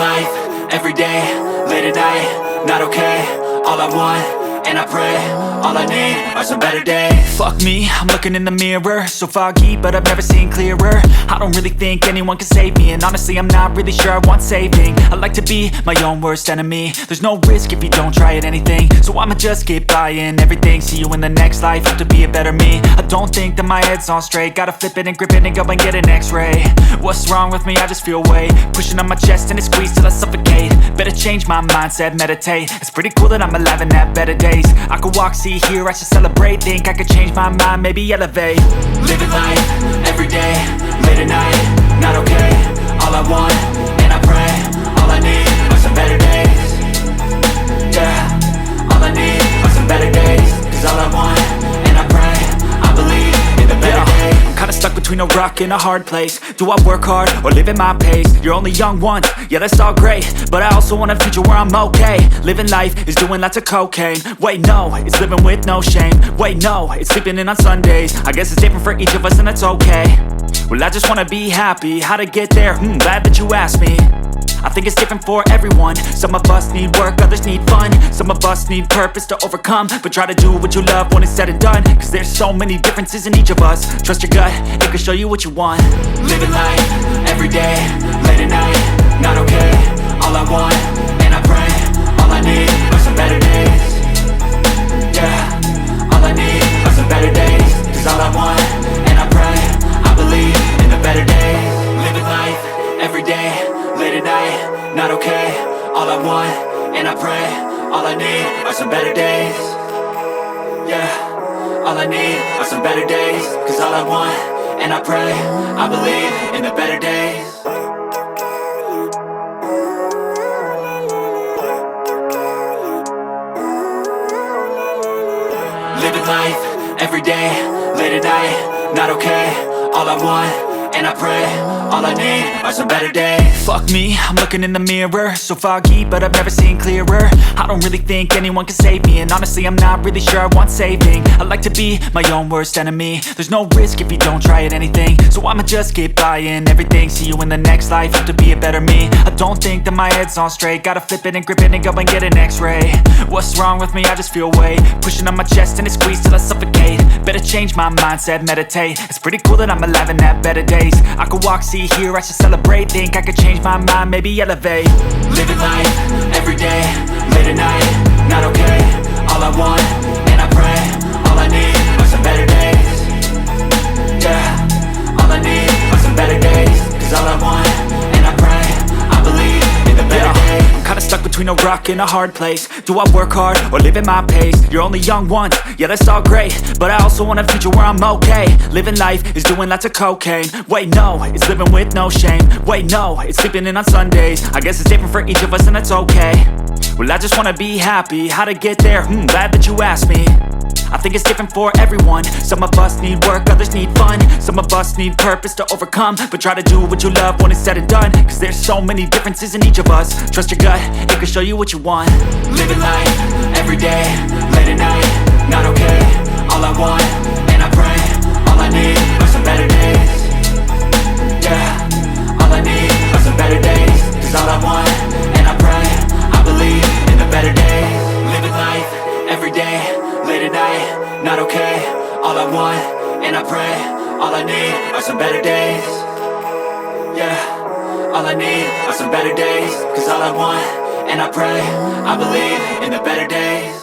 life, every day, late at night, not okay. All I want, and I pray, all I need are some better days. Fuck me, I'm looking in the mirror, so foggy, but I've never seen clearer. I don't really think anyone can save me, and honestly I'm not really sure I want saving. I like to be my own worst enemy. There's no risk if you don't try at anything, so I'ma just keep buying everything. See you in the next life, have to be a better me. I don't think that my head's on straight, gotta flip it and grip it and go and get an x-ray. What's wrong with me? I just feel weight pushing on my chest and it squeezes till I suffocate. Better change my mindset, meditate. It's pretty cool that I'm alive and have better days. I could walk, see, hear, I should celebrate. Think I could change my mind, maybe elevate. Living life, every day, late at night, not okay. All I want, and I pray, all I need are some better days. Yeah, all I need are some better days. Cause all I want, and I pray, I believe in the better days. I'm kinda stuck between a rock and a hard place. Do I work hard or live at my pace? You're only young once, yeah that's all great, but I also want a future where I'm okay. Living life is doing lots of cocaine. Wait no, it's living with no shame. Wait no, it's sleeping in on Sundays. I guess it's different for each of us and that's okay. Well I just wanna be happy, how to get there? Glad that you asked me. I think it's different for everyone. Some of us need work, others need fun. Some of us need purpose to overcome. But try to do what you love when it's said and done, cause there's so many differences in each of us. Trust your gut, it can show you what you want. Living life, every day, late at night, not okay. All I want, and I pray, all I need are some better days. Yeah, all I need are some better days. Cause all I want, and I pray, I believe in the better days. Living life, every day, late at night, not okay. All I want, and I pray, all I need are some better days. Yeah, all I need are some better days. Cause all I want, and I pray, I believe in the better days. Living life, every day, late at night, not okay. All I want, and I pray, all I need are some better days. Fuck me, I'm looking in the mirror, so foggy, but I've never seen clearer. I don't really think anyone can save me, and honestly I'm not really sure I want saving. I like to be my own worst enemy. There's no risk if you don't try at anything, so I'ma just keep buying everything. See you in the next life, have to be a better me. I don't think that my head's on straight, gotta flip it and grip it and go and get an x-ray. What's wrong with me? I just feel weight pushing on my chest and it squeezes till I suffocate. Better change my mindset, meditate. It's pretty cool that I'm alive and have better days. I could walk, see, hear, I should celebrate. Think I could change my mind, maybe elevate. Living life, every day, late at night, not okay. All I want, and I pray, all I need are some better days. Yeah, all I need are some better days. Cause all I want, and I pray, I believe in the better days. I'm kinda stuck between a rock and a hard place. Do I work hard or live at my pace? You're only young once, yeah that's all great, but I also want a future where I'm okay. Living life is doing lots of cocaine. Wait no, it's living with no shame. Wait no, it's sleeping in on Sundays. I guess it's different for each of us and that's okay. Well I just wanna be happy, how to get there? Glad that you asked me. I think it's different for everyone. Some of us need work, others need fun. Some of us need purpose to overcome. But try to do what you love when it's said and done, cause there's so many differences in each of us. Trust your gut, it can show you what you want. Living life, every day, late at night, not okay. All I want, and I pray, all I need are some better days. Yeah, all I need are some better days. Cause all I want, and I pray, I believe in the better days. Living life, every day, late at night, not okay. All I want, and I pray, all I need are some better days. Yeah, all I need are some better days. Cause all I want, and I pray, I believe in the better days.